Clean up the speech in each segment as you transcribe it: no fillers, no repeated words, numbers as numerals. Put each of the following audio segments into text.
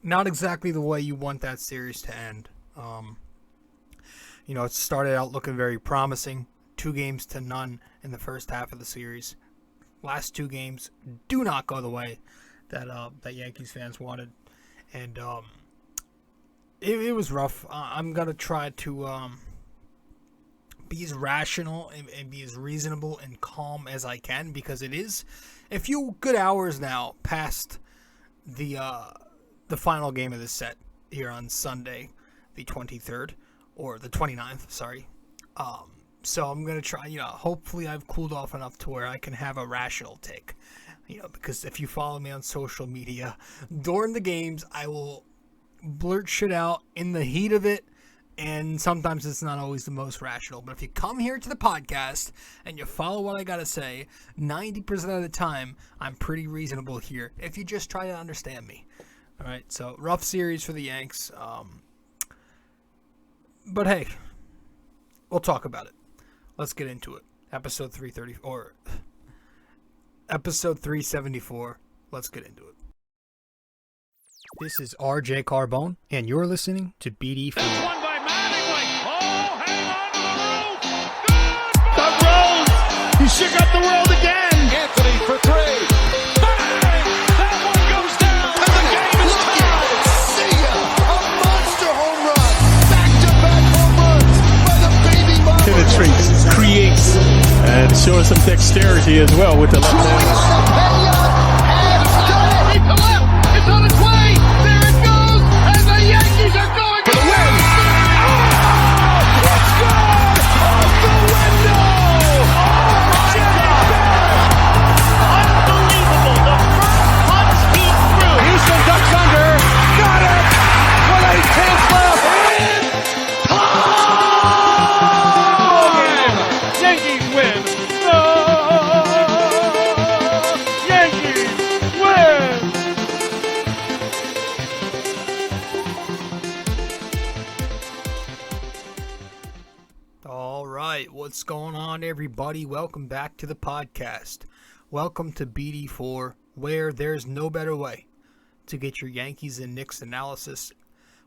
not exactly the way you want that series to end. It started out looking very promising. 2-0 in the first half of the series. Last 2 games do not go the way that Yankees fans wanted, and it was rough. I'm gonna try to be as rational and be as reasonable and calm as I can, because it is a few good hours now past the final game of this set here on Sunday, the 23rd, or the 29th, sorry. So I'm going to try, hopefully I've cooled off enough to where I can have a rational take. Because if you follow me on social media, during the games, I will blurt shit out in the heat of it, and sometimes it's not always the most rational. But if you come here to the podcast and you follow what I got to say, 90% of the time, I'm pretty reasonable here, if you just try to understand me. All right, so rough series for the Yanks. But hey, we'll talk about it. Let's get into it. Episode 374. Let's get into it. This is RJ-Carbone, and you're listening to BD4. This one by Mattingly. Oh, hang on to the roof. Good. Doug Rose. He shook up the world again. Anthony for 3. Bang! That one goes down. And the game is tied. See ya. A monster home run. Back-to-back home runs by the baby Bombers. Penetrates, creates, and shows some dexterity as well with the left hand. Deep to left. It's on its way. There it goes. And the Yankees are going for the win. Oh! It's good. Off the window. Oh, Jimmy Barrett. Unbelievable. The first punch he threw. Houston ducks under. Got it. With 8 left. It's time. Yankees win. Yankees win. All right, what's going on, everybody? Welcome back to the podcast. Welcome to BD4, where there's no better way to get your Yankees and Knicks analysis.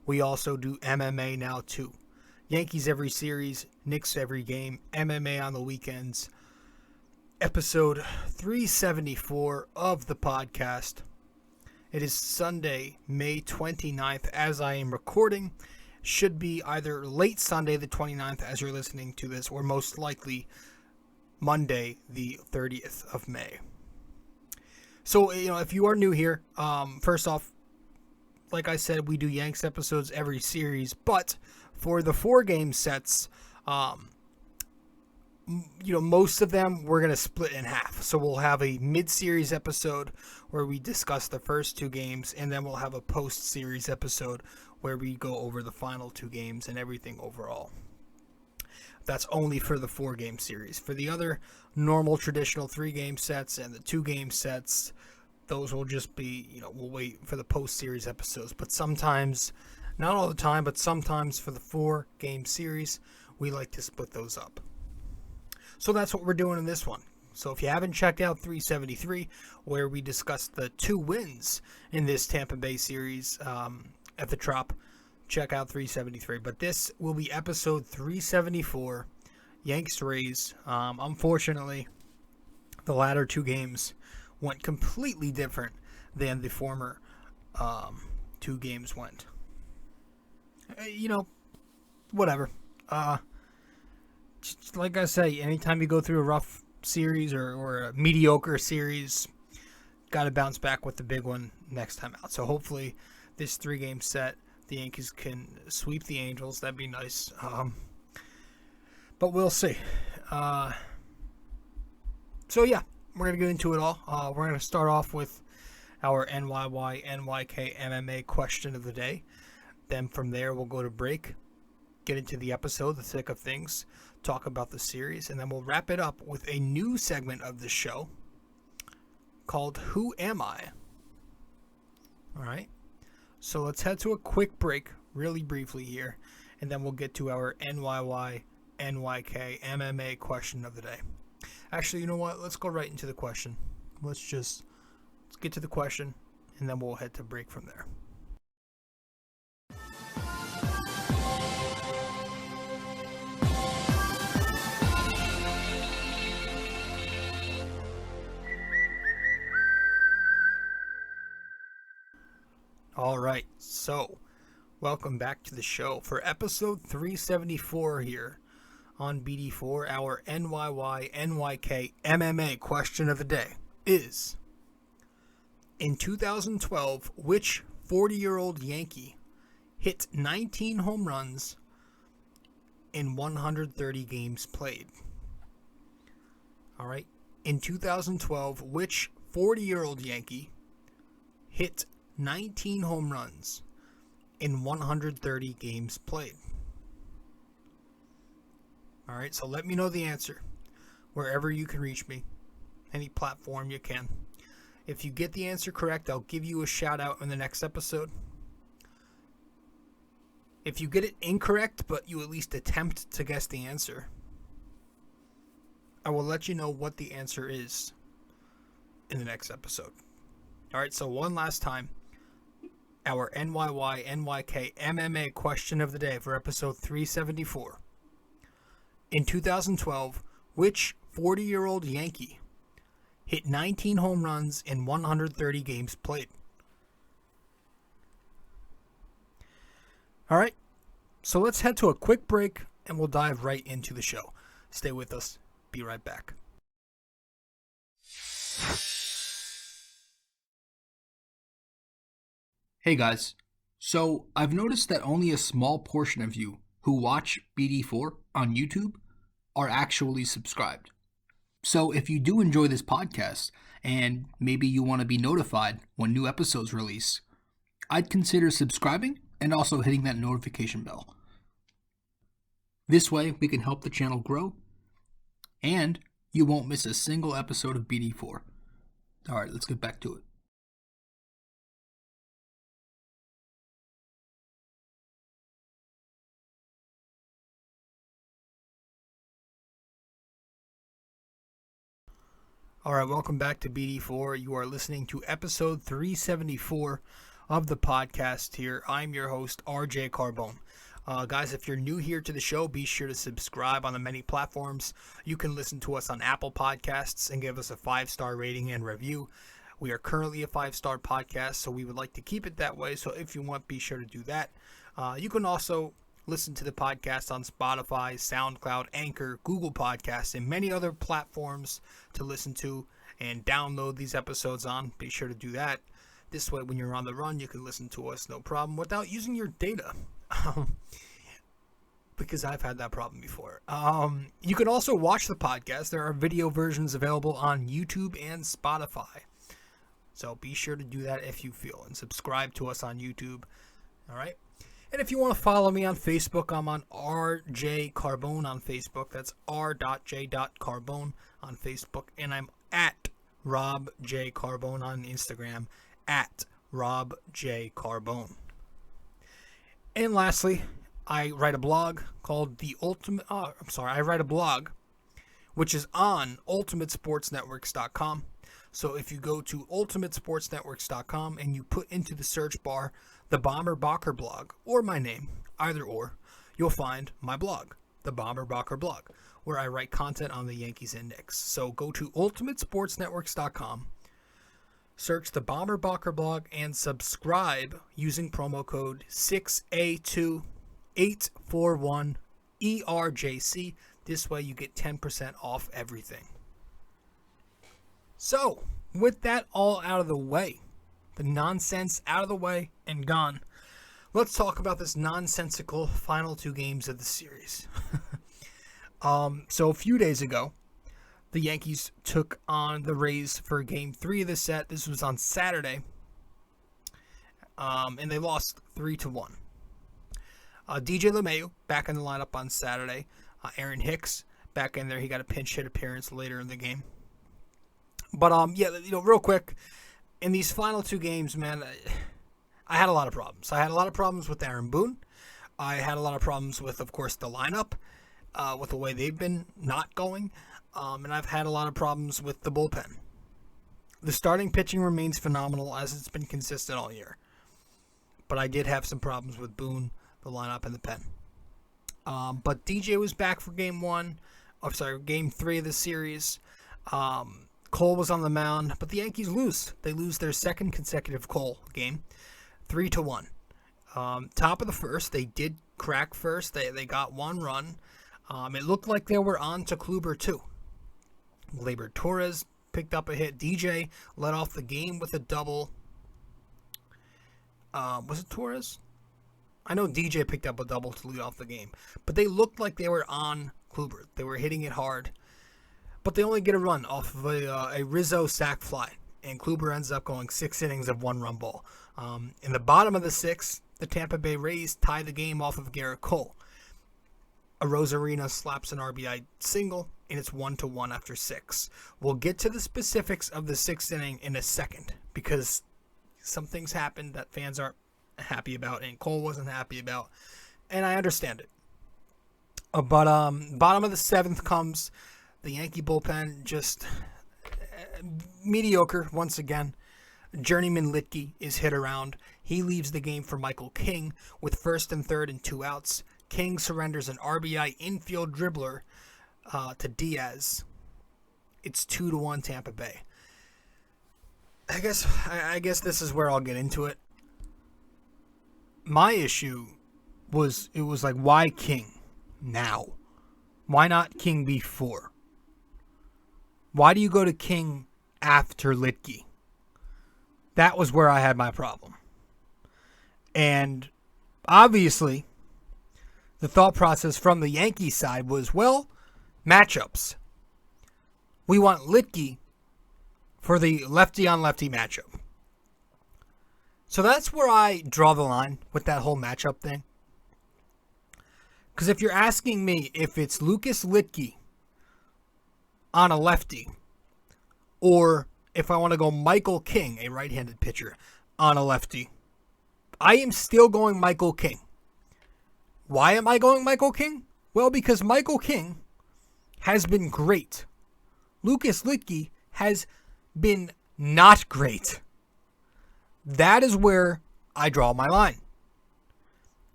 We also do MMA now, too. Yankees every series, Knicks every game, MMA on the weekends. Episode 374 of the podcast. It is Sunday, May 29th, as I am recording. Should be either late Sunday the 29th as you're listening to this, or most likely Monday the 30th of May. So, if you are new here, first off, like I said, we do Yanks episodes every series, but for the 4-game sets, most of them we're going to split in half. So we'll have a mid-series episode where we discuss the first 2 games, and then we'll have a post-series episode where we go over the final 2 games and everything overall. That's only for the 4-game series. For the other normal traditional 3-game sets and the 2-game sets, those will just be, we'll wait for the post-series episodes. But sometimes, not all the time, but sometimes for the 4-game series, we like to split those up. So that's what we're doing in this one. So if you haven't checked out 373, where we discussed the 2 wins in this Tampa Bay series at the Trop, check out 373. But this will be episode 374, Yanks Rays. Unfortunately, the latter 2 games went completely different than the former 2 games went. Whatever. Just like I say, anytime you go through a rough series or a mediocre series, got to bounce back with the big one next time out. So hopefully this 3-game set, the Yankees can sweep the Angels. That'd be nice. But we'll see. So yeah, we're going to get into it all. We're going to start off with our NYY-NYK-MMA question of the day. Then from there, we'll go to break, get into the episode, the thick of things, talk about the series, and then we'll wrap it up with a new segment of the show called Who Am I? All right. So let's head to a quick break, really briefly here, and then we'll get to our NYY-NYK-MMA question of the day. Actually, you know what? Let's go right into the question. Let's get to the question, and then we'll head to break from there. All right, so welcome back to the show for episode 374 here on BD4. Our NYY-NYK-MMA question of the day is, in 2012, which 40-year-old Yankee hit 19 home runs in 130 games played? All right, in 2012, which 40-year-old Yankee hit 19 home runs in 130 games played? All right, so let me know the answer wherever you can reach me, any platform you can. If you get the answer correct, I'll give you a shout out in the next episode. If you get it incorrect, but you at least attempt to guess the answer, I will let you know what the answer is in the next episode. All right, so one last time, our NYY-NYK-MMA question of the day for episode 374. In 2012, which 40-year-old Yankee hit 19 home runs in 130 games played? All right, so let's head to a quick break and we'll dive right into the show. Stay with us. Be right back. Hey guys, so I've noticed that only a small portion of you who watch BD4 on YouTube are actually subscribed. So if you do enjoy this podcast and maybe you want to be notified when new episodes release, I'd consider subscribing and also hitting that notification bell. This way we can help the channel grow and you won't miss a single episode of BD4. Alright, let's get back to it. All right, welcome back to BD4. You are listening to episode 374 of the podcast here. I'm your host, rjcarbone. Guys, if you're new here to the show, be sure to subscribe on the many platforms. You can listen to us on Apple Podcasts and give us a 5-star rating and review. We are currently a 5-star podcast, so we would like to keep it that way. So if you want, be sure to do that. You can also listen to the podcast on Spotify, SoundCloud, Anchor, Google Podcasts, and many other platforms to listen to and download these episodes on. Be sure to do that. This way, when you're on the run, you can listen to us no problem without using your data. Because I've had that problem before. You can also watch the podcast. There are video versions available on YouTube and Spotify. So be sure to do that if you feel, and subscribe to us on YouTube. All right. And if you want to follow me on Facebook, I'm on rjcarbone on Facebook. That's r.j.carbone on Facebook. And I'm at robjcarbone on Instagram, at robjcarbone. And lastly, I write a blog called I write a blog which is on ultimatesportsnetworks.com. So if you go to ultimatesportsnetworks.com and you put into the search bar the Bomber Bacher blog or my name, either or, you'll find my blog, the Bomber Bacher blog, where I write content on the Yankees and Knicks. So go to ultimatesportsnetworks.com, search the Bomber Bacher blog, and subscribe using promo code 6A2841ERJC. This way you get 10% off everything. So, with that all out of the way, the nonsense out of the way and gone, let's talk about this nonsensical final 2 games of the series. So a few days ago, the Yankees took on the Rays for Game 3 of the set. This was on Saturday, and they lost 3-1. DJ LeMahieu back in the lineup on Saturday. Aaron Hicks back in there. He got a pinch hit appearance later in the game. But real quick, in these final 2 games, man, I had a lot of problems. I had a lot of problems with Aaron Boone. I had a lot of problems with, of course, the lineup, with the way they've been not going. And I've had a lot of problems with the bullpen. The starting pitching remains phenomenal, as it's been consistent all year. But I did have some problems with Boone, the lineup, and the pen. But DJ was back for Game 3 of the series. Cole was on the mound, but the Yankees lose. They lose their second consecutive Cole game, 3-1. Top of the first, they did crack first. They got one run. It looked like they were on to Kluber too. Gleyber Torres picked up a hit. DJ led off the game with a double. Was it Torres? I know DJ picked up a double to lead off the game. But they looked like they were on Kluber. They were hitting it hard. But they only get a run off of a Rizzo sac fly. And Kluber ends up going 6 innings of 1-run ball. In the bottom of the 6th, the Tampa Bay Rays tie the game off of Garrett Cole. A Rosarina slaps an RBI single, and it's 1-1 after 6. We'll get to the specifics of the 6th inning in a second, because some things happened that fans aren't happy about, and Cole wasn't happy about, and I understand it. But bottom of the 7th comes. The Yankee bullpen just mediocre once again. Journeyman Litke is hit around. He leaves the game for Michael King with 1st and 3rd and 2 outs. King surrenders an RBI infield dribbler to Diaz. It's 2-1 Tampa Bay. I guess this is where I'll get into it. My issue was, it was like, why King now? Why not King before? Why do you go to King after Litke? That was where I had my problem. And obviously, the thought process from the Yankee side was, well, matchups. We want Litke for the lefty-on-lefty matchup. So that's where I draw the line with that whole matchup thing. Because if you're asking me if it's Lucas Litke on a lefty, or if I want to go Michael King, a right-handed pitcher, on a lefty, I am still going Michael King. Why am I going Michael King? Well, because Michael King has been great. Lucas Litke has been not great. That is where I draw my line.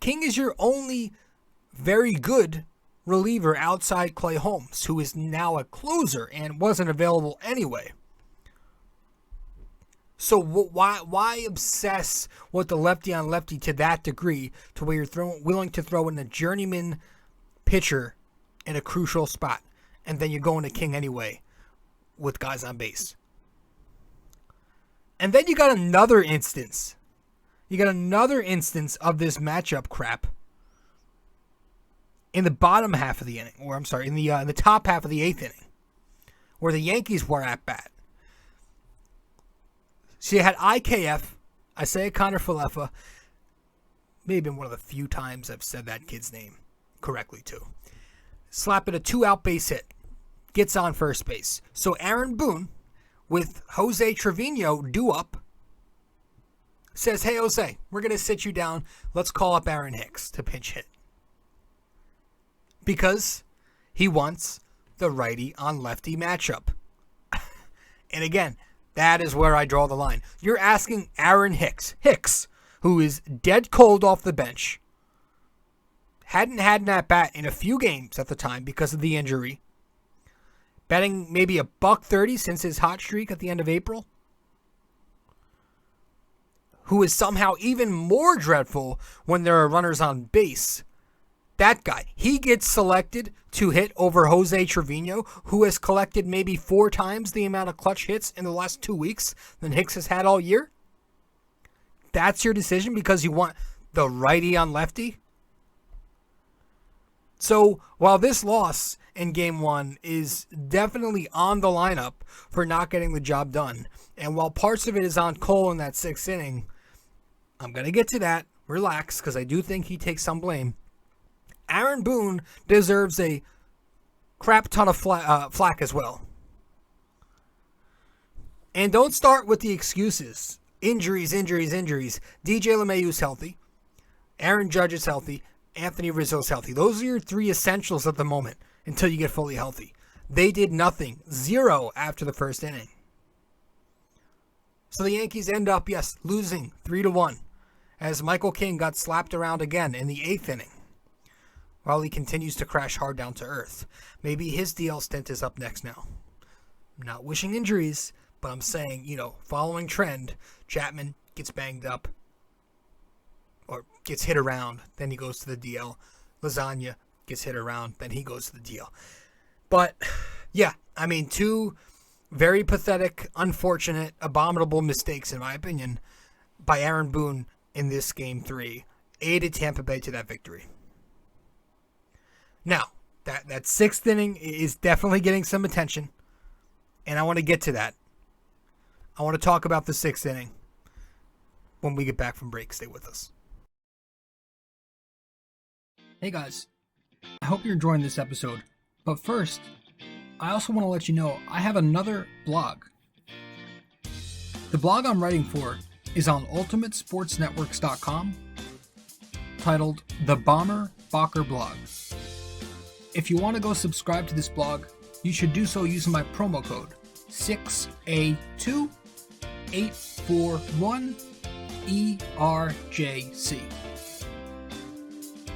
King is your only very good reliever outside Clay Holmes, who is now a closer and wasn't available anyway. So why obsess with the lefty-on-lefty to that degree, to where you're willing to throw in a journeyman pitcher in a crucial spot, and then you're going to King anyway with guys on base? And then you got another instance. You got another instance of this matchup crap in the bottom half of the inning, or I'm sorry, in the top half of the 8th inning, where the Yankees were at bat. So you had IKF, Isaiah Kiner-Falefa, maybe been one of the few times I've said that kid's name correctly too. Slapping a 2-out base hit, gets on first base. So Aaron Boone, with Jose Trevino due up, says, hey, Jose, we're going to sit you down. Let's call up Aaron Hicks to pinch hit. Because he wants the righty on lefty matchup. And again, that is where I draw the line. You're asking Aaron Hicks, who is dead cold off the bench, hadn't had an at-bat in a few games at the time because of the injury, betting maybe $130 since his hot streak at the end of April, who is somehow even more dreadful when there are runners on base. That guy, he gets selected to hit over Jose Trevino, who has collected maybe 4 times the amount of clutch hits in the last 2 weeks than Hicks has had all year. That's your decision because you want the righty on lefty? So while this loss in Game 1 is definitely on the lineup for not getting the job done, and while parts of it is on Cole in that 6th inning, I'm going to get to that. Relax, because I do think he takes some blame. Aaron Boone deserves a crap ton of flack as well. And don't start with the excuses. Injuries. DJ LeMahieu's healthy. Aaron Judge is healthy. Anthony Rizzo's healthy. Those are your 3 essentials at the moment until you get fully healthy. They did nothing. 0 after the 1st inning. So the Yankees end up, losing 3-1 as Michael King got slapped around again in the 8th inning, while he continues to crash hard down to earth. Maybe his DL stint is up next now. I'm not wishing injuries, but I'm saying, following trend, Chapman gets banged up. or gets hit around, then he goes to the DL. Lasagna gets hit around, then he goes to the DL. But, yeah, I mean, two very pathetic, unfortunate, abominable mistakes, in my opinion, by Aaron Boone in this Game 3 aided Tampa Bay to that victory. Now, that sixth inning is definitely getting some attention, and I want to get to that. I want to talk about the sixth inning when we get back from break. Stay with us. Hey guys, I hope you're enjoying this episode. But first, I also want to let you know I have another blog. The blog I'm writing for is on ultimatesportsnetworks.com, titled The Bomber Bacher Blog. If you want to go subscribe to this blog, you should do so using my promo code 6A2841ERJC.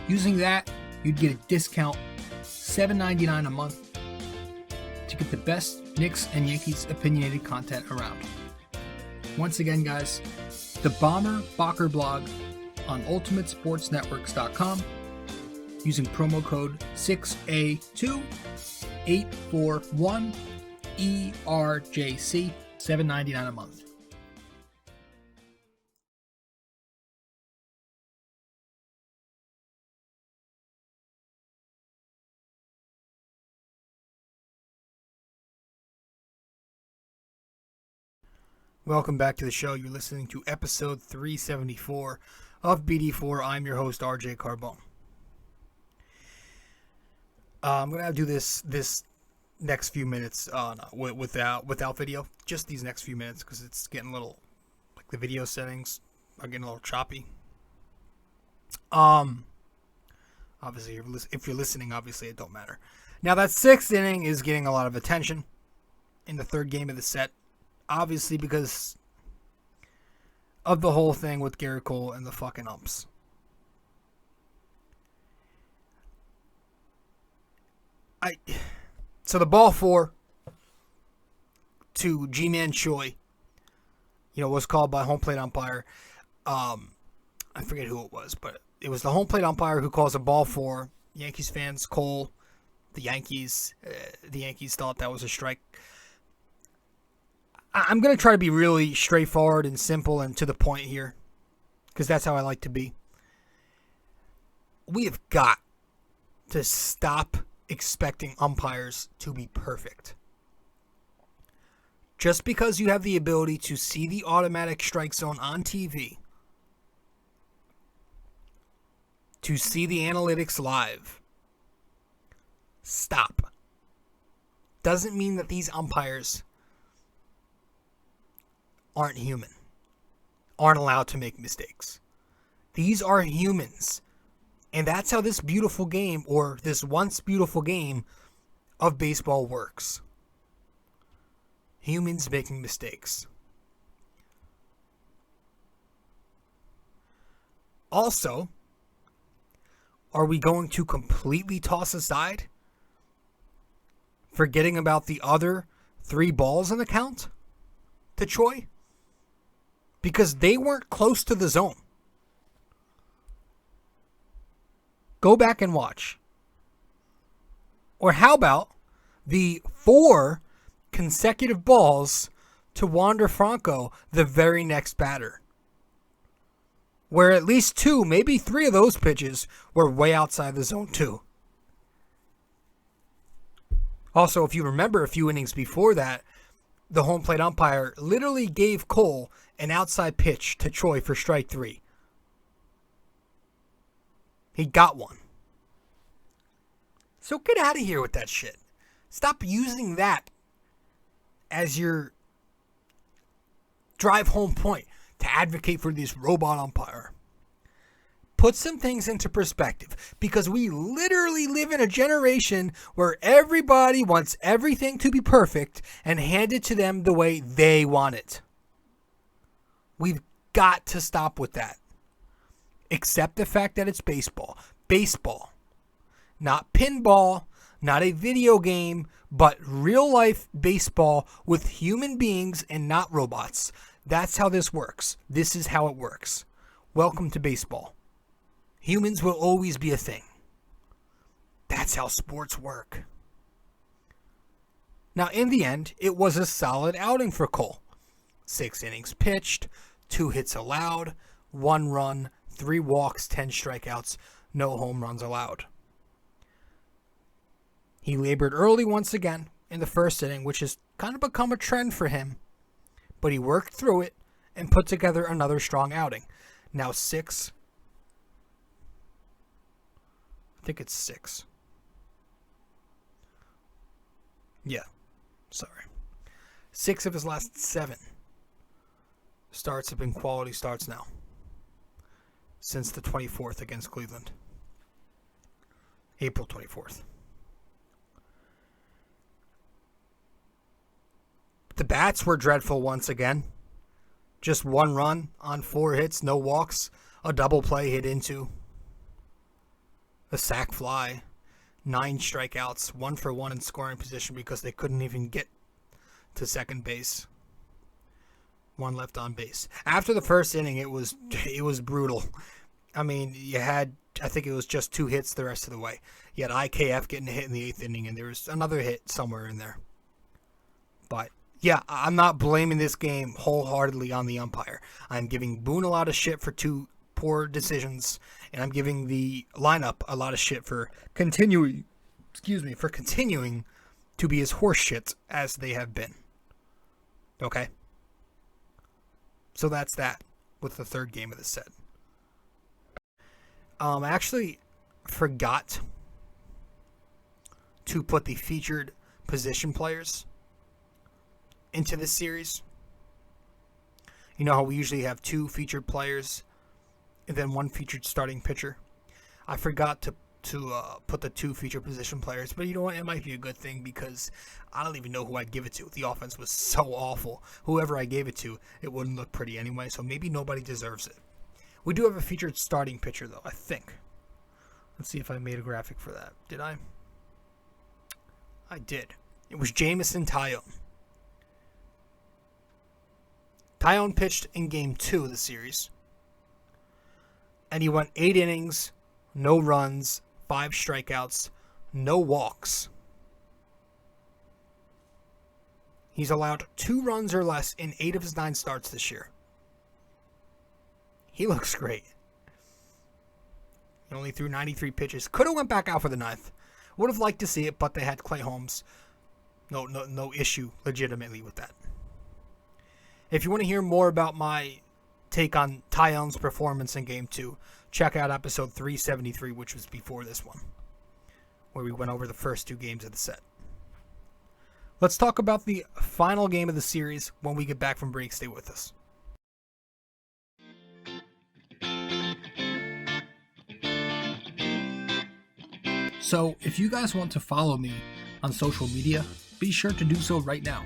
Using that, you'd get a discount, $7.99 a month, to get the best Knicks and Yankees opinionated content around. Once again, guys, the Bomber Bacher Blog on ultimatesportsnetworks.com, using promo code 6A2841ERJC, $7.99 a month. Welcome back to the show. You're listening to episode 374 of BD4. I'm your host, rjcarbone. I'm gonna do this next few minutes without video, just these next few minutes, because it's getting a little, like, the video settings are getting a little choppy. Obviously, if you're listening, obviously it don't matter. Now, that sixth inning is getting a lot of attention in the third game of the set, obviously because of the whole thing with Garrett Cole and the fucking umps. So the ball 4 to G-Man Choi, was called by home plate umpire. I forget who it was, but it was the home plate umpire who calls a ball 4. Yankees fans, Cole, the Yankees thought that was a strike. I'm going to try to be really straightforward and simple and to the point here, because that's how I like to be. We have got to stop expecting umpires to be perfect. Just because you have the ability to see the automatic strike zone on TV, to see the analytics live, stop. Doesn't mean that these umpires aren't human, aren't allowed to make mistakes. These are humans. And that's how this beautiful game, or this once beautiful game of baseball, works. Humans making mistakes. Also, are we going to completely toss aside, forgetting about the other 3 balls in the count to Choi? Because they weren't close to the zone. Go back and watch. Or how about the 4 consecutive balls to Wander Franco, the very next batter, where at least 2, maybe 3 of those pitches were way outside the zone too. Also, if you remember a few innings before that, the home plate umpire literally gave Cole an outside pitch to Choi for strike 3. He got one. So get out of here with that shit. Stop using that as your drive home point to advocate for this robot umpire. Put some things into perspective, because we literally live in a generation where everybody wants everything to be perfect and handed to them the way they want it. We've got to stop with that. Accept the fact that it's baseball. Baseball. Not pinball, not a video game, but real life baseball with human beings and not robots. That's how this works. This is how it works. Welcome to baseball. Humans will always be a thing. That's how sports work. Now, in the end, it was a solid outing for Cole. 6 innings pitched, 2 hits allowed, 1 run, 3 walks, 10 strikeouts, no home runs allowed. He labored early once again in the first inning, which has kind of become a trend for him, but he worked through it and put together another strong outing. Now 6. I think it's 6. Yeah, sorry. 6 of his last 7 starts have been quality starts now, since the 24th against Cleveland. April 24th. The bats were dreadful once again. Just 1 run on 4 hits, no walks, a double play hit into, a sac fly, 9 strikeouts, 1 for 1 in scoring position because they couldn't even get to second base. 1 left on base. After the first inning, it was brutal. I mean, I think it was just 2 hits the rest of the way. You had IKF getting a hit in the 8th inning, and there was another hit somewhere in there. But yeah, I'm not blaming this game wholeheartedly on the umpire. I'm giving Boone a lot of shit for 2 poor decisions, and I'm giving the lineup a lot of shit for continuing to be as horseshit as they have been. Okay? So that's that with the third game of the set. I actually forgot to put the featured position players into this series. You know how we usually have 2 featured players and then 1 featured starting pitcher? I forgot to put the 2 featured position players, but you know what? It might be a good thing because I don't even know who I'd give it to. The offense was so awful. Whoever I gave it to, it wouldn't look pretty anyway, so maybe nobody deserves it. We do have a featured starting pitcher, though, I think. Let's see if I made a graphic for that. Did I? I did. It was Jameson Taillon. Taillon pitched in Game 2 of the series, and he went 8 innings, no runs, 5 strikeouts, no walks. He's allowed 2 runs or less in 8 of his 9 starts this year. He looks great. He only threw 93 pitches. Could have went back out for the 9th. Would have liked to see it, but they had Clay Holmes. No issue legitimately with that. If you want to hear more about my take on Taillon's performance in Game 2, check out episode 373, which was before this one, where we went over the first 2 games of the set. Let's talk about the final game of the series when we get back from break. Stay with us. So, if you guys want to follow me on social media, be sure to do so right now.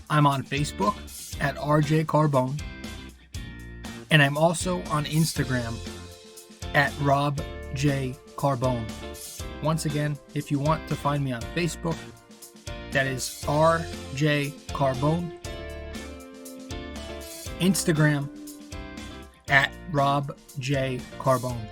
I'm on Facebook at rjcarbone, and I'm also on Instagram at rjcarbone. Once again, if you want to find me on Facebook, that is rjcarbone. Instagram at robjcarbone.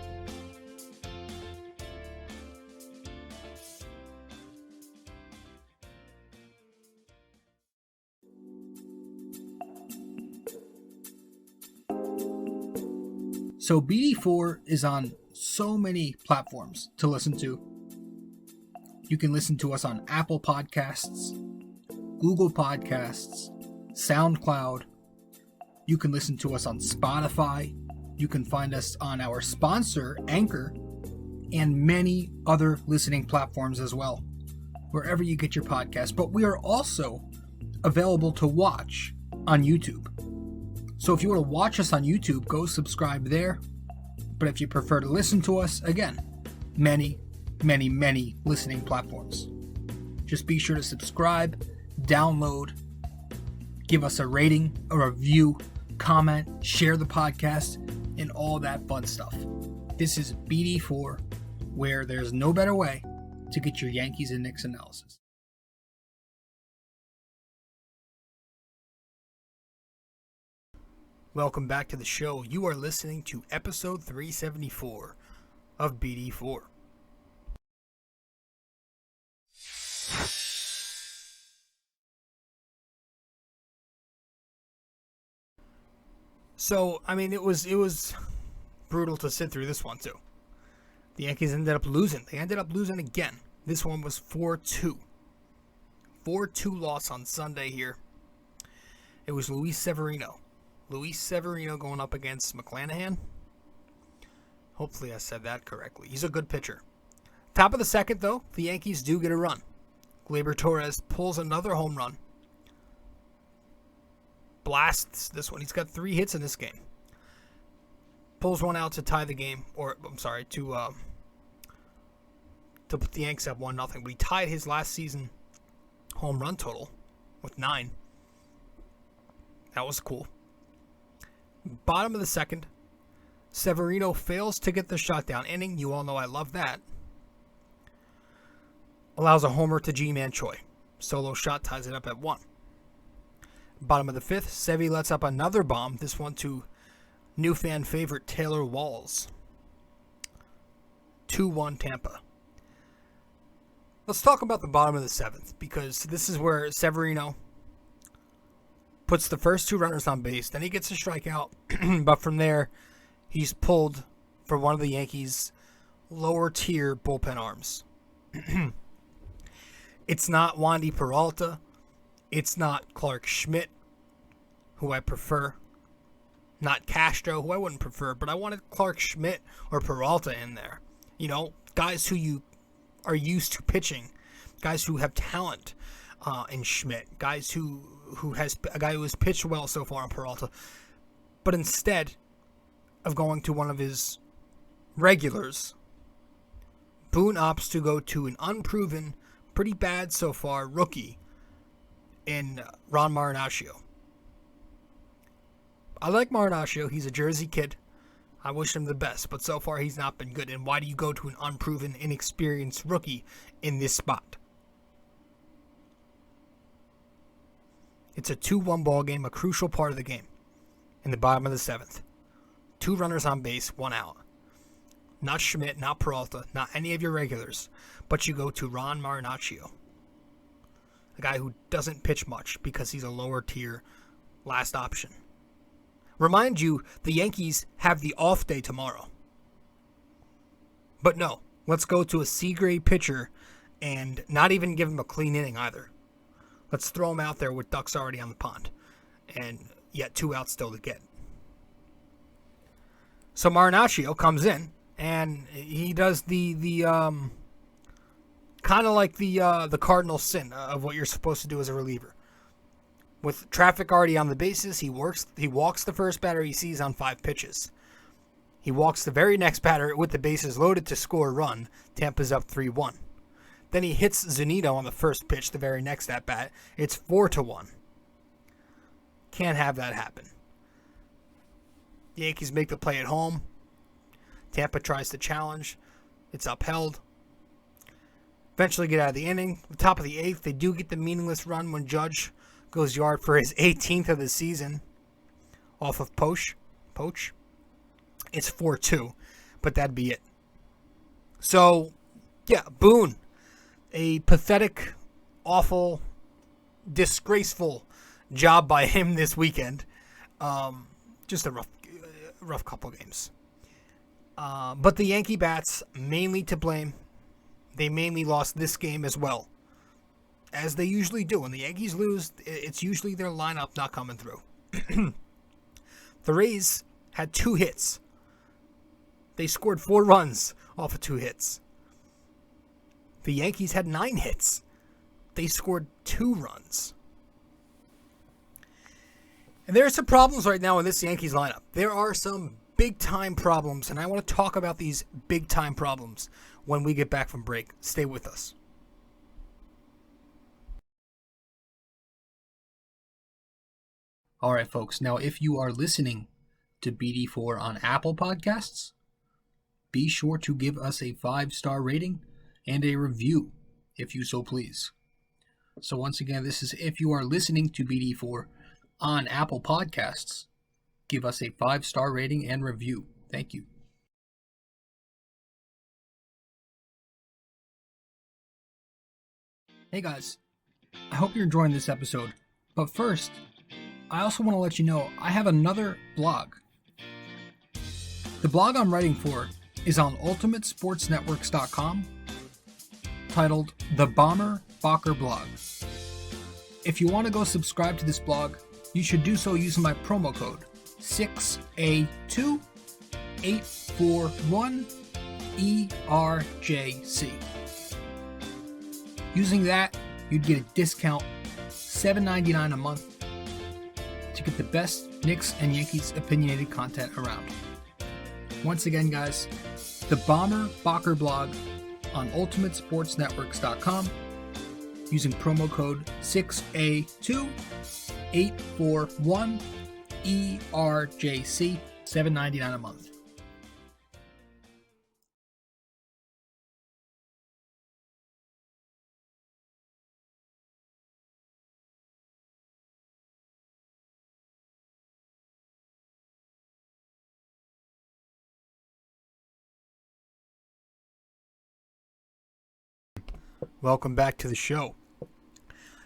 So BD4 is on so many platforms to listen to. You can listen to us on Apple Podcasts, Google Podcasts, SoundCloud. You can listen to us on Spotify. You can find us on our sponsor, Anchor, and many other listening platforms as well, wherever you get your podcasts. But we are also available to watch on YouTube. So if you want to watch us on YouTube, go subscribe there. But if you prefer to listen to us, again, many listening platforms. Just be sure to subscribe, download, give us a rating, a review, comment, share the podcast, and all that fun stuff. This is BD4, where there's no better way to get your Yankees and Knicks analysis. Welcome back to the show. You are listening to episode 374 of BD4. So, I mean, it was brutal to sit through this one, too. The Yankees ended up losing. They ended up losing again. This one was 4-2. 4-2 loss on Sunday here. It was Luis Severino. Luis Severino going up against McClanahan. Hopefully I said that correctly. He's a good pitcher. Top of the second, though, the Yankees do get a run. Gleyber Torres pulls another home run. Blasts this one. He's got 3 hits in this game. Pulls one out to tie the game, or I'm sorry, to put the Yanks up 1-0. But he tied his last season home run total with 9. That was cool. Bottom of the second, Severino fails to get the shutdown inning. You all know I love that. Allows a homer to G-Man Choi. Solo shot ties it up at 1. Bottom of the fifth, Sevy lets up another bomb. This one to new fan favorite Taylor Walls. 2-1 Tampa. Let's talk about the bottom of the seventh, because this is where Severino puts the first 2 runners on base. Then he gets a strikeout, but from there, he's pulled for one of the Yankees' lower tier bullpen arms. It's not Wandy Peralta. It's not Clark Schmidt, who I prefer. Not Castro, who I wouldn't prefer, but I wanted Clark Schmidt or Peralta in there. You know, guys who you are used to pitching, guys who have talent in Schmidt, guys who has a guy who has pitched well so far in Peralta. But instead of going to one of his regulars, Boone opts to go to an unproven, pretty bad so far rookie in Ron Marinaccio. I like Marinaccio. He's a Jersey kid. I wish him the best, but so far he's not been good. And why do you go to an unproven, inexperienced rookie in this spot? It's a 2-1 ball game, a crucial part of the game. In the bottom of the seventh, 2 runners on base, 1 out. Not Schmidt, not Peralta, not any of your regulars, but you go to Ron Marinaccio, a guy who doesn't pitch much because he's a lower tier last option. Remind you, the Yankees have the off day tomorrow. But no, let's go to a C-grade pitcher and not even give him a clean inning either. Let's throw him out there with ducks already on the pond, and yet 2 outs still to get. So Marinaccio comes in, and he does the kind of like the cardinal sin of what you're supposed to do as a reliever. With traffic already on the bases, he walks the first batter he sees on 5 pitches. He walks the very next batter with the bases loaded to score a run. Tampa's up 3-1. Then he hits Zunino on the first pitch, the very next at bat. It's 4-1. Can't have that happen. The Yankees make the play at home. Tampa tries to challenge. It's upheld. Eventually get out of the inning. The top of the 8th, they do get the meaningless run when Judge goes yard for his 18th of the season off of Poach. It's 4-2, but that'd be it. So, yeah, Boone. A pathetic, awful, disgraceful job by him this weekend. Just a rough couple games. But the Yankee bats, mainly to blame. They mainly lost this game as well, as they usually do. When the Yankees lose, it's usually their lineup not coming through. The Rays had 2 hits. They scored 4 runs off of 2 hits. The Yankees had 9 hits. They scored 2 runs. And there are some problems right now in this Yankees lineup. There are some big-time problems, and I want to talk about these big-time problems when we get back from break. Stay with us. All right, folks. Now, if you are listening to BD4 on Apple Podcasts, be sure to give us a 5-star rating and a review, if you so please. So once again, this is if you are listening to BD4 on Apple Podcasts, give us a 5-star rating and review. Thank you. Hey guys, I hope you're enjoying this episode. But first, I also want to let you know I have another blog. The blog I'm writing for is on ultimatesportsnetworks.com, titled The Bomber Bacher Blog. If you want to go subscribe to this blog, you should do so using my promo code 6A2841ERJC. Using that, you'd get a discount $7.99 a month to get the best Knicks and Yankees opinionated content around. Once again, guys, the Bomber Bacher Blog on ultimatesportsnetworks.com using promo code 6A2841ERJC, $7.99 a month. Welcome back to the show.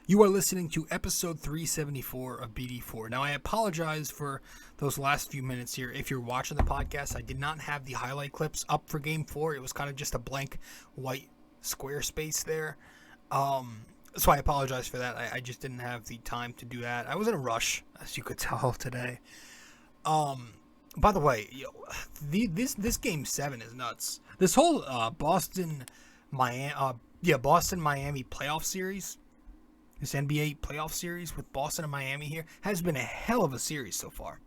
You are listening to episode 374 of BD4. Now, I apologize for those last few minutes here. If you're watching the podcast, I did not have the highlight clips up for Game 4. It was kind of just a blank white square space there. So I apologize for that. I just didn't have the time to do that. I was in a rush, as you could tell today. By the way, this Game 7 is nuts. This whole Boston-Miami playoff series, this NBA playoff series with Boston and Miami here, has been a hell of a series so far.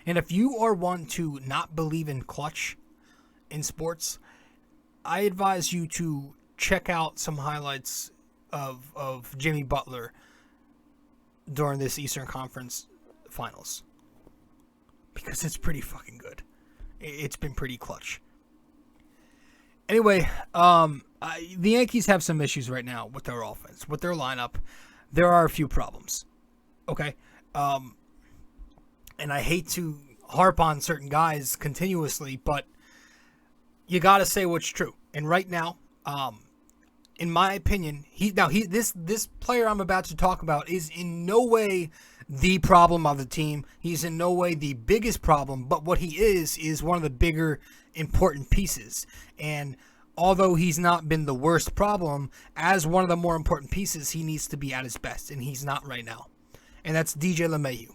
And if you are one to not believe in clutch in sports, I advise you to check out some highlights of Jimmy Butler during this Eastern Conference Finals, because it's pretty fucking good. It's been pretty clutch. Anyway, the Yankees have some issues right now with their offense, with their lineup. There are a few problems, okay? And I hate to harp on certain guys continuously, but you got to say what's true. And right now, in my opinion, this player I'm about to talk about is in no way the problem of the team. He's in no way the biggest problem, but what he is one of the bigger important pieces. And although he's not been the worst problem, as one of the more important pieces, he needs to be at his best, and he's not right now. And that's DJ LeMahieu.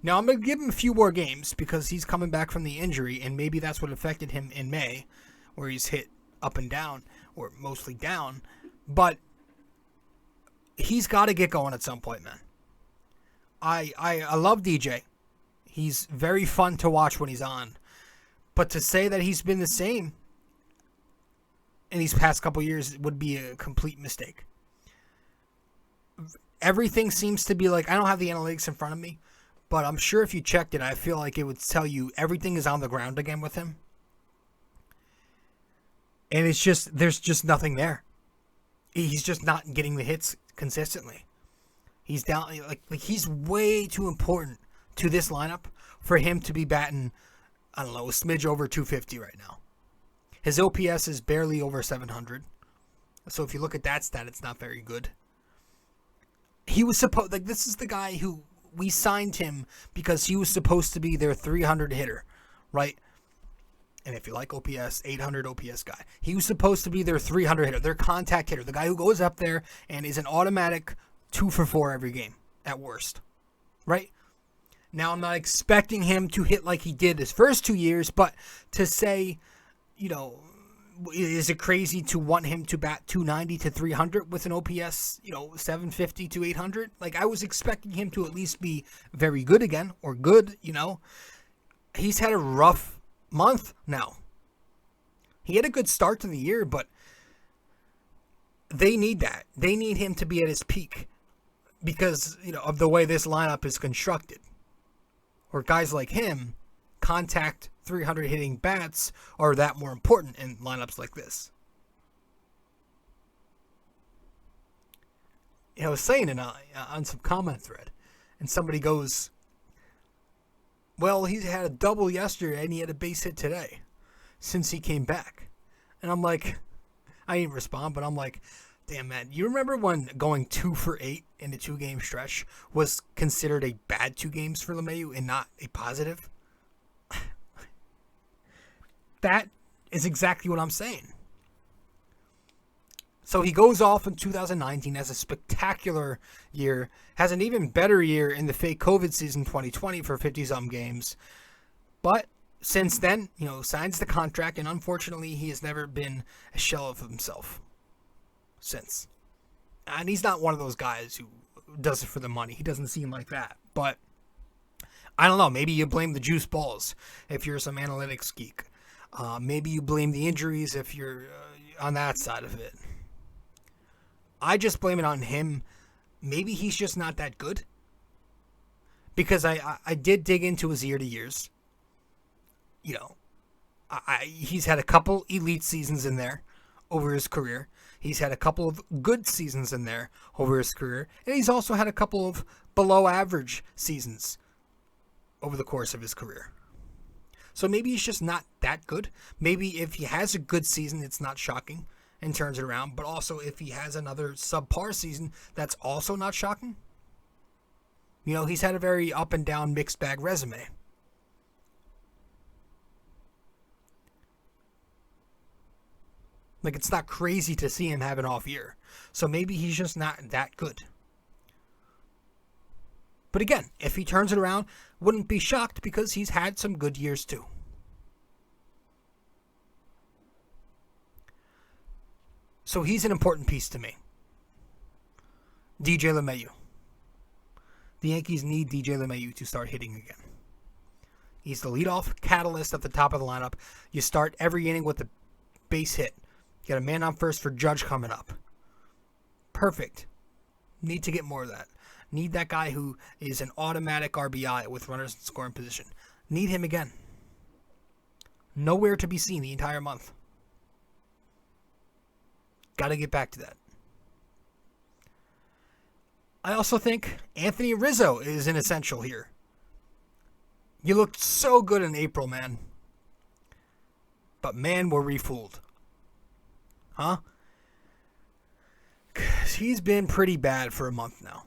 Now, I'm going to give him a few more games because he's coming back from the injury, and maybe that's what affected him in May, where he's hit up and down, or mostly down. But he's got to get going at some point, man. I love DJ. He's very fun to watch when he's on. But to say that he's been the same in these past couple years would be a complete mistake. Everything seems to be like, I don't have the analytics in front of me, but I'm sure if you checked it, I feel like it would tell you everything is on the ground again with him. And it's just, there's just nothing there. He's just not getting the hits consistently. He's down, like he's way too important to this lineup for him to be batting, I don't know, a smidge over 250 right now. His OPS is barely over 700. So if you look at that stat, it's not very good. He was supposed, this is the guy who we signed him because he was supposed to be their 300 hitter, right? And if you like OPS, 800 OPS guy. He was supposed to be their 300 hitter, their contact hitter, the guy who goes up there and is an automatic 2 for 4 every game at worst, right? Now, I'm not expecting him to hit like he did his first 2 years, but to say, you know, is it crazy to want him to bat 290 to 300 with an OPS, 750 to 800? Like, I was expecting him to at least be very good again, or good, He's had a rough month now. He had a good start to the year, but they need that. They need him to be at his peak because, of the way this lineup is constructed. Or guys like him, contact 300 hitting bats are that more important in lineups like this. I was saying on some comment thread, and somebody goes, well, he had a double yesterday and he had a base hit today since he came back. And I'm like, I didn't respond, but I'm like, Damn, man. You remember when going 2 for 8 in a 2-game stretch was considered a bad 2 games for LeMahieu and not a positive? That is exactly what I'm saying. So he goes off in 2019, has a spectacular year, has an even better year in the fake COVID season 2020 for 50-something games. But since then, signs the contract, and unfortunately, he has never been a shell of himself since. And he's not one of those guys who does it for the money. He doesn't seem like that. But I don't know. Maybe you blame the juice balls if you're some analytics geek. Maybe you blame the injuries if you're on that side of it. I just blame it on him. Maybe he's just not that good. Because I did dig into his year to years. He's had a couple elite seasons in there over his career. He's had a couple of good seasons in there over his career. And he's also had a couple of below average seasons over the course of his career. So maybe he's just not that good. Maybe if he has a good season, it's not shocking and turns it around. But also if he has another subpar season, that's also not shocking. He's had a very up and down mixed bag resume. Like, it's not crazy to see him have an off year. So maybe he's just not that good. But again, if he turns it around, wouldn't be shocked because he's had some good years too. So he's an important piece to me. DJ LeMahieu. The Yankees need DJ LeMahieu to start hitting again. He's the leadoff catalyst at the top of the lineup. You start every inning with a base hit. You got a man on first for Judge coming up. Perfect. Need to get more of that. Need that guy who is an automatic RBI with runners in scoring position. Need him again. Nowhere to be seen the entire month. Got to get back to that. I also think Anthony Rizzo is an essential here. You looked so good in April, man. But man, were we fooled. Huh? 'Cause he's been pretty bad for a month now.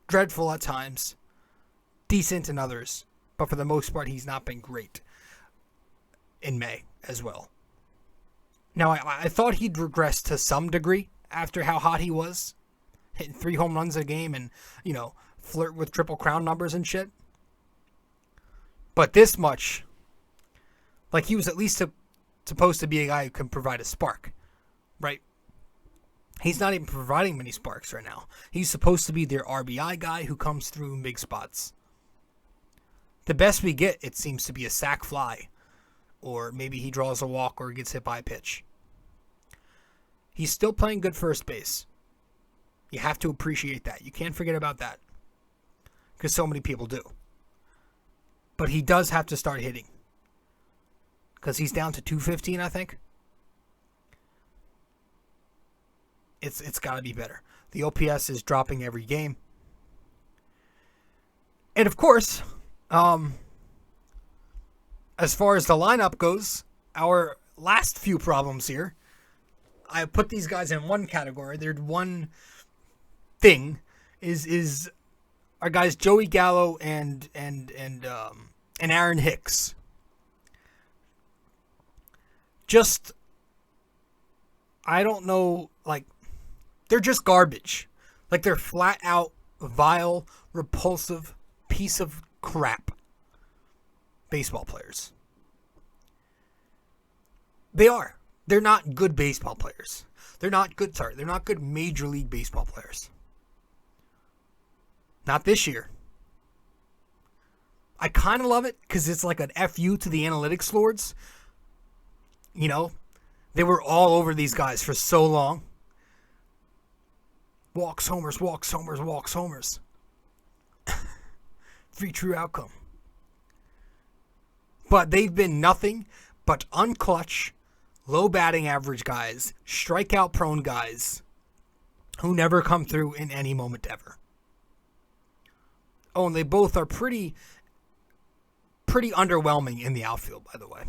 Dreadful at times. Decent in others. But for the most part, he's not been great. In May as well. Now, I thought he'd regress to some degree after how hot he was. Hitting 3 home runs a game and, flirt with Triple Crown numbers and shit. But this much, like, he was at least supposed to be a guy who can provide a spark, right? He's not even providing many sparks right now. He's supposed to be their RBI guy who comes through in big spots. The best we get, it seems to be a sac fly, or maybe he draws a walk or gets hit by a pitch. He's still playing good first base. You have to appreciate that. You can't forget about that, because so many people do. But he does have to start hitting. Because he's down to 215, I think. It's got to be better. The OPS is dropping every game. And of course, as far as the lineup goes, our last few problems here, I put these guys in one category. There's one thing is our guys Joey Gallo and Aaron Hicks. Just, I don't know, like, they're just garbage. Like, they're flat out, vile, repulsive piece of crap baseball players. They are. They're not good baseball players. They're not good Major League Baseball players. Not this year. I kind of love it because it's like an FU to the analytics lords. They were all over these guys for so long. Walks, homers, walks, homers, walks, homers. 3 true outcome. But they've been nothing but unclutch, low batting average guys, strikeout prone guys who never come through in any moment ever. Oh, and they both are pretty underwhelming in the outfield, by the way.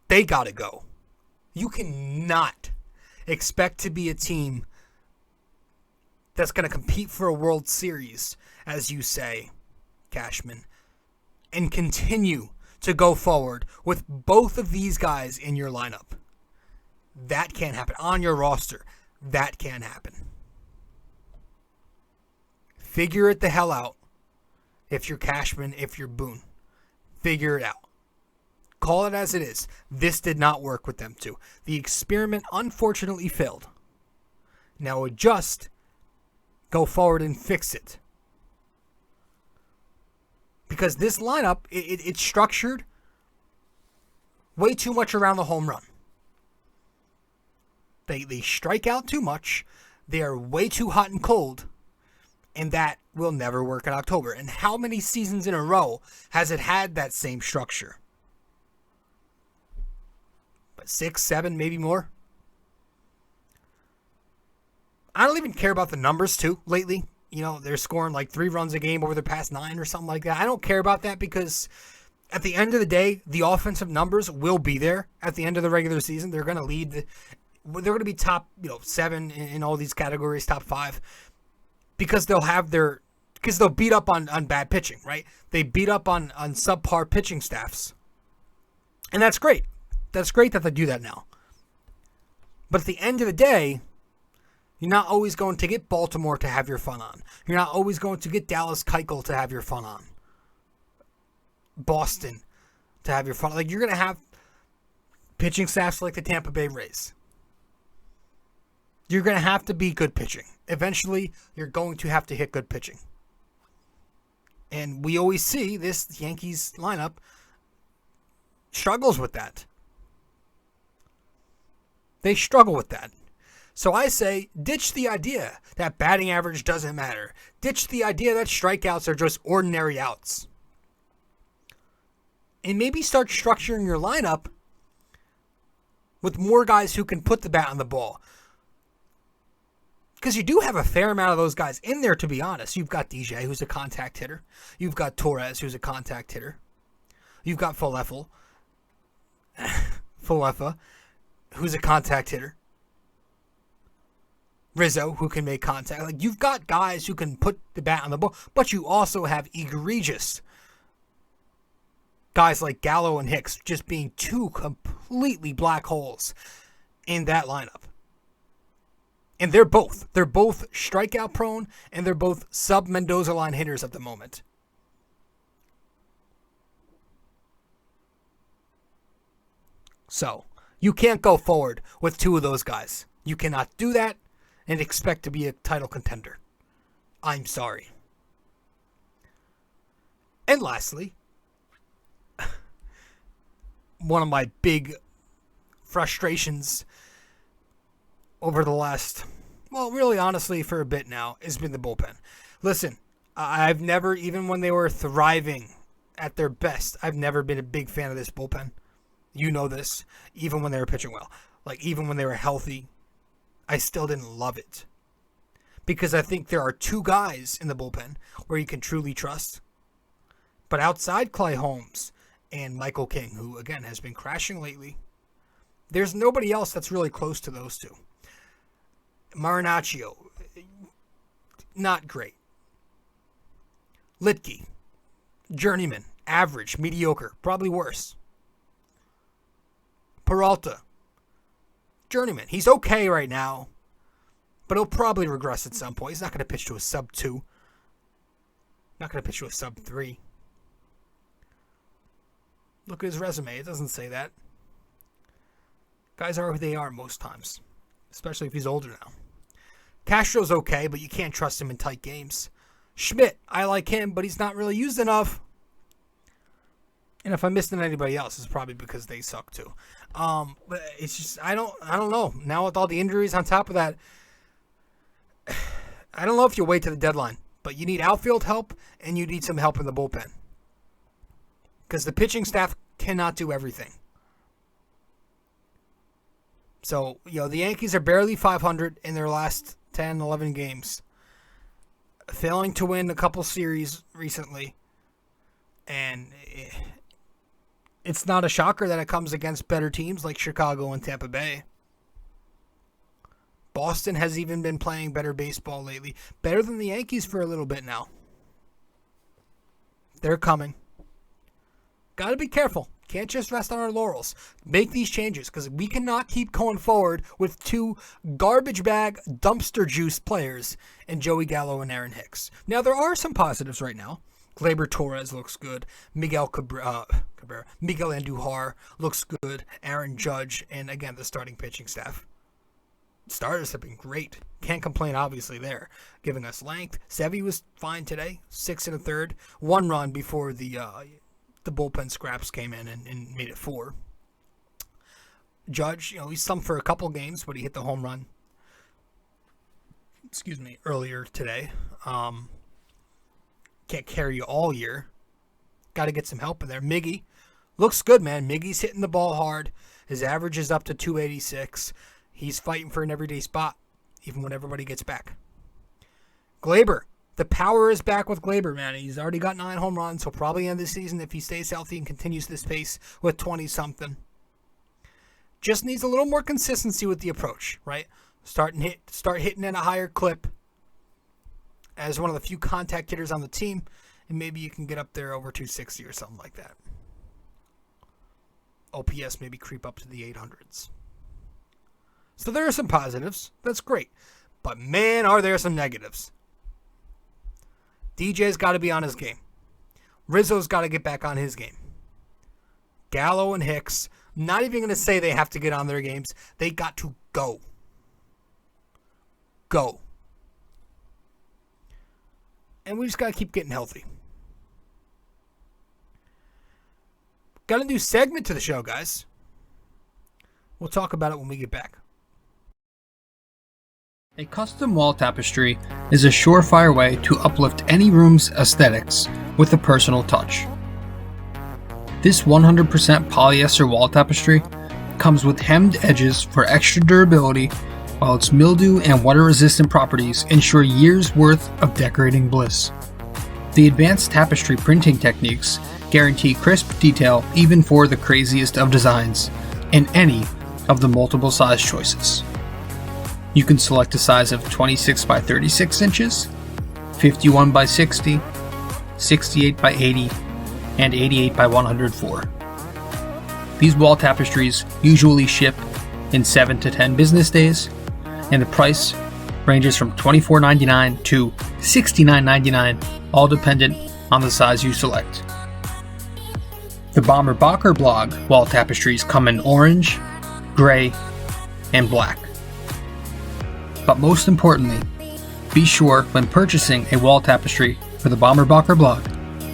They gotta go. You cannot expect to be a team that's going to compete for a World Series, as you say, Cashman, and continue to go forward with both of these guys in your lineup. That can't happen. On your roster, that can't happen. Figure it the hell out. If you're Cashman, if you're Boone, figure it out. Call it as it is. This did not work with them two. The experiment unfortunately failed. Now adjust, go forward and fix it. Because this lineup, it's structured way too much around the home run. They strike out too much. They are way too hot and cold. And that will never work in October. And how many seasons in a row has it had that same structure? But 6, 7, maybe more. I don't even care about the numbers too lately. You know, they're scoring like 3 runs a game over the past 9 or something like that. I don't care about that because at the end of the day, the offensive numbers will be there at the end of the regular season. They're going to lead. They're going to be top, 7 in all these categories, top 5, because they'll beat up on bad pitching, right? They beat up on subpar pitching staffs. And that's great. That's great that they do that now. But at the end of the day, you're not always going to get Baltimore to have your fun on. You're not always going to get Dallas Keuchel to have your fun on. Boston to have your fun. Like, you're going to have pitching staffs like the Tampa Bay Rays. You're going to have to be good pitching. Eventually, you're going to have to hit good pitching. And we always see this Yankees lineup struggles with that. They struggle with that. So I say, ditch the idea that batting average doesn't matter. Ditch the idea that strikeouts are just ordinary outs. And maybe start structuring your lineup with more guys who can put the bat on the ball. Because you do have a fair amount of those guys in there, to be honest. You've got DJ, who's a contact hitter. You've got Torres, who's a contact hitter. You've got Falefa, who's a contact hitter. Rizzo, who can make contact. Like, you've got guys who can put the bat on the ball, but you also have egregious guys like Gallo and Hicks just being 2 completely black holes in that lineup. And they're both strikeout prone, and they're both sub-Mendoza line hitters at the moment. So, you can't go forward with 2 of those guys. You cannot do that and expect to be a title contender. I'm sorry. And lastly, one of my big frustrations over the last, really honestly for a bit now, has been the bullpen. Listen, I've never, even when they were thriving at their best, I've never been a big fan of this bullpen. You know this. Even when they were pitching well. Like, even when they were healthy, I still didn't love it. Because I think there are 2 guys in the bullpen where you can truly trust. But outside Clay Holmes and Michael King, who, again, has been crashing lately, there's nobody else that's really close to those 2. Marinaccio, not great. Litke, journeyman, average, mediocre, probably worse. Peralta, journeyman. He's okay right now, but he'll probably regress at some point. He's not going to pitch to a sub-2. Not going to pitch to a sub-3. Look at his resume. It doesn't say that. Guys are who they are most times, especially if he's older now. Castro's okay, but you can't trust him in tight games. Schmidt, I like him, but he's not really used enough. And if I missed anybody else, it's probably because they suck too. But it's just, I don't know. Now with all the injuries on top of that, I don't know if you wait to the deadline, but you need outfield help and you need some help in the bullpen. Because the pitching staff cannot do everything. So, the Yankees are barely 500 in their last 10, 11 games. Failing to win a couple series recently. And it's not a shocker that it comes against better teams like Chicago and Tampa Bay. Boston has even been playing better baseball lately. Better than the Yankees for a little bit now. They're coming. Got to be careful. Can't just rest on our laurels. Make these changes because we cannot keep going forward with two garbage bag dumpster juice players in Joey Gallo and Aaron Hicks. Now, there are some positives right now. Gleyber Torres looks good. Miguel Andujar looks good. Aaron Judge, and again, the starting pitching staff. Starters have been great. Can't complain, obviously, there. Giving us length. Sevy was fine today. 6 1/3. 1 run before the bullpen scraps came in and made it 4. Judge, he's thumped for a couple games, but he hit the home run. Earlier today. Can't carry you all year. Got to get some help in there. Miggy looks good, man. Miggy's hitting the ball hard. His average is up to 286. He's fighting for an everyday spot, even when everybody gets back. Gleyber. The power is back with Gleyber, man. He's already got 9 home runs. He'll probably end the season if he stays healthy and continues this pace with 20-something. Just needs a little more consistency with the approach, right? Start hitting at a higher clip as one of the few contact hitters on the team, and maybe you can get up there over 260 or something like that. OPS maybe creep up to the 800s. So there are some positives. That's great. But man, are there some negatives. DJ's got to be on his game. Rizzo's got to get back on his game. Gallo and Hicks, not even going to say they have to get on their games. They got to go. Go. And we just got to keep getting healthy. Got a new segment to the show, guys. We'll talk about it when we get back. A custom wall tapestry is a surefire way to uplift any room's aesthetics with a personal touch. This 100% polyester wall tapestry comes with hemmed edges for extra durability, while its mildew and water-resistant properties ensure years' worth of decorating bliss. The advanced tapestry printing techniques guarantee crisp detail even for the craziest of designs in any of the multiple size choices. You can select a size of 26 by 36 inches, 51 by 60, 68 by 80, and 88 by 104. These wall tapestries usually ship in 7 to 10 business days, and the price ranges from $24.99 to $69.99, all dependent on the size you select. The Bomber Bacher blog wall tapestries come in orange, gray, and black. But most importantly, be sure when purchasing a wall tapestry for the Bomber Bacher blog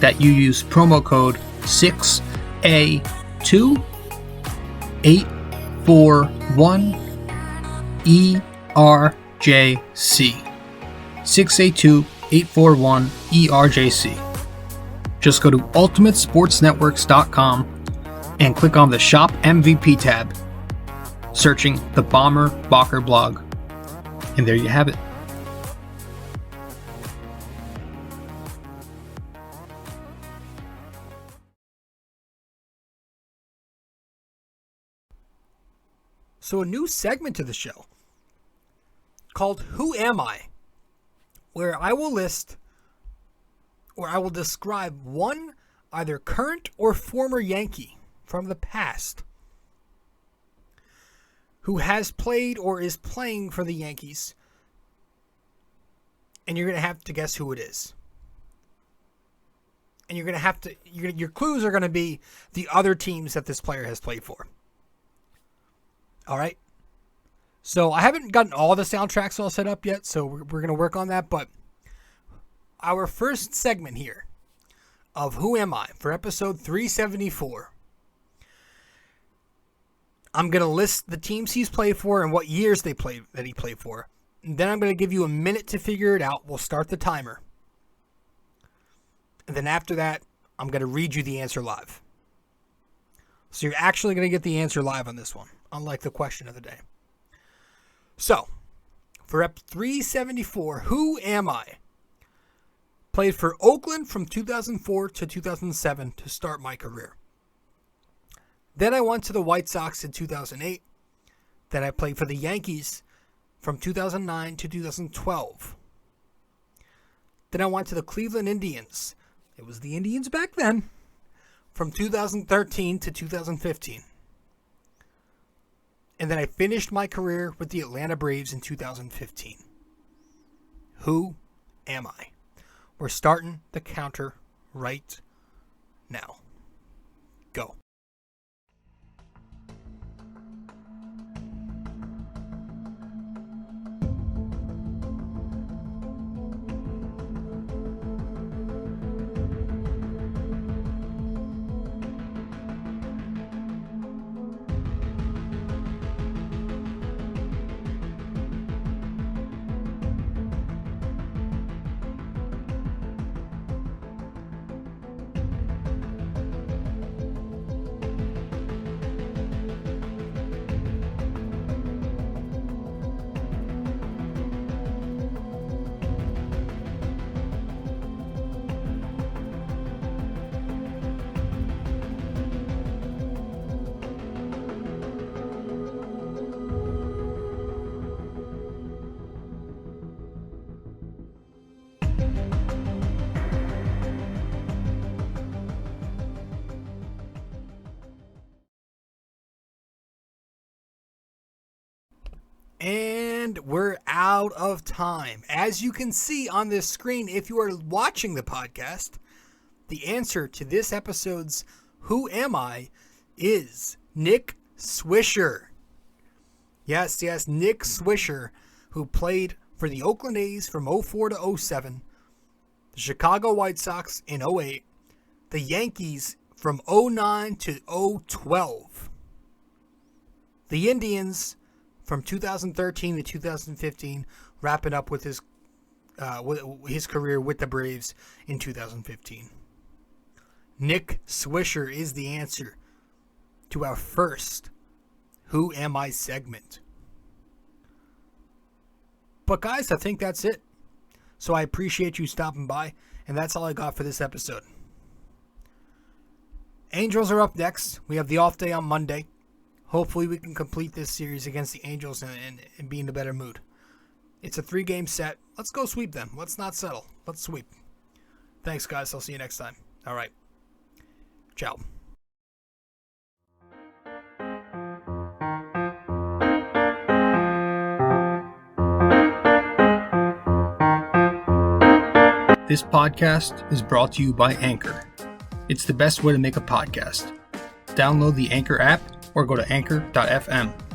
that you use promo code 6A2841ERJC. 6A2841ERJC. Just go to ultimatesportsnetworks.com and click on the Shop MVP tab, searching the Bomber Bacher blog. And there you have it. So a new segment to the show called Who Am I? Where I will describe one either current or former Yankee from the past who has played or is playing for the Yankees. And you're going to have to guess who it is. And your clues are going to be the other teams that this player has played for. All right. So I haven't gotten all the soundtracks all set up yet, so we're going to work on that. But our first segment here of Who Am I for episode 374. I'm going to list the teams he's played for and what years he played for. And then I'm going to give you a minute to figure it out. We'll start the timer. And then after that, I'm going to read you the answer live. So you're actually going to get the answer live on this one, unlike the question of the day. So, for Ep 374, Who Am I? Played for Oakland from 2004 to 2007 to start my career. Then I went to the White Sox in 2008. Then I played for the Yankees from 2009 to 2012. Then I went to the Cleveland Indians. It was the Indians back then. From 2013 to 2015. And then I finished my career with the Atlanta Braves in 2015. Who am I? We're starting the counter right now. Go. And we're out of time. As you can see on this screen, if you are watching the podcast, the answer to this episode's Who Am I is Nick Swisher. Yes, Nick Swisher, who played for the Oakland A's from 04 to 07, the Chicago White Sox in 08, the Yankees from 09 to 012, the Indians from 2013 to 2015, wrapping up with his career with the Braves in 2015. Nick Swisher is the answer to our first Who Am I segment. But guys, I think that's it. So I appreciate you stopping by, and that's all I got for this episode. Angels are up next. We have the off day on Monday. Hopefully we can complete this series against the Angels and be in a better mood. It's a 3-game set. Let's go sweep them. Let's not settle. Let's sweep. Thanks, guys. I'll see you next time. All right. Ciao. This podcast is brought to you by Anchor. It's the best way to make a podcast. Download the Anchor app or go to anchor.fm.